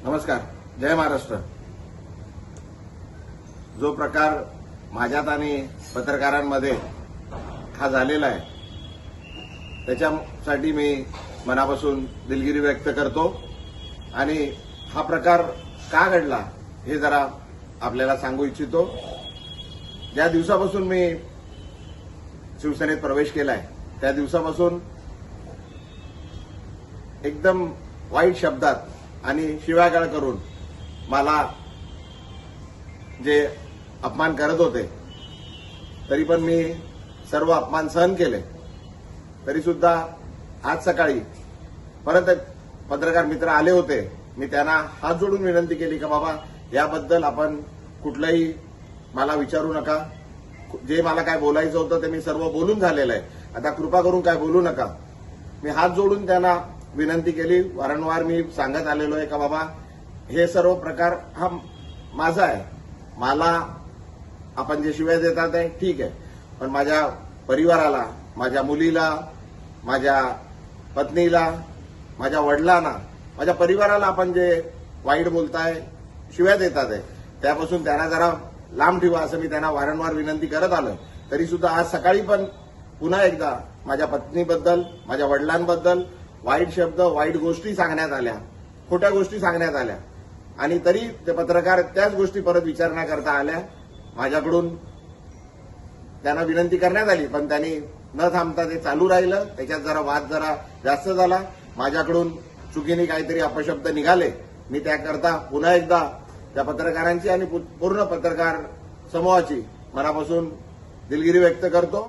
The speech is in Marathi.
नमस्कार. जय महाराष्ट्र. जो प्रकार माझ्यात आणि पत्रकारांमध्ये हा झालेला आहे त्याच्यासाठी मी मनापासून दिलगिरी व्यक्त करतो आणि हा प्रकार का घडला हे जरा आपल्याला सांगू इच्छितो. ज्या दिवसापासून मी शिवसेनेत प्रवेश केलाय त्या दिवसापासून एकदम वाईट शब्दात आणि शिव्यागाळ करून मला जे अपमान करत होते तरी पण मी सर्व अपमान सहन केले. तरी सुद्धा आज सकाळी परत एक पत्रकार मित्र आले होते. मी त्यांना हात जोडून विनंती केली की बाबा याबद्दल आपण कुठलंही मला विचारू नका. जे मला काय बोलायचं होतं ते मी सर्व बोलून झालेलं आहे. आता कृपा करून काय बोलू नका. मी हात जोडून त्यांना विनंती केली. वारंवार मी सांगत आलेलो आहे का बाबा हे सर्व प्रकार हा माझा आहे. मला आपण जे शिव्या देतात आहे ठीक आहे, पण माझ्या परिवाराला, माझ्या मुलीला, माझ्या पत्नीला, माझ्या वडिलांना, माझ्या परिवाराला आपण जे वाईट बोलताय, शिव्या देतात आहे त्यापासून त्यांना जरा लांब ठेवा असं मी त्यांना वारंवार विनंती करत आलोय. तरी सुद्धा आज सकाळी पण पुन्हा एकदा माझ्या पत्नीबद्दल, माझ्या वडिलांबद्दल वाईट शब्द, वाईट गोष्टी सांगण्यात आल्या, खोट्या गोष्टी सांगण्यात आल्या आणि तरी ते पत्रकार त्याच गोष्टी परत विचारण्याकरता आल्या. माझ्याकडून त्यांना विनंती करण्यात आली पण त्यांनी न थांबता ते चालू राहिलं. त्याच्यात जरा वाद जरा जास्त झाला. माझ्याकडून चुकीने काहीतरी अपशब्द निघाले. मी त्याकरता पुन्हा एकदा त्या पत्रकारांची आणि पूर्ण पत्रकार समूहाची मनापासून दिलगिरी व्यक्त करतो.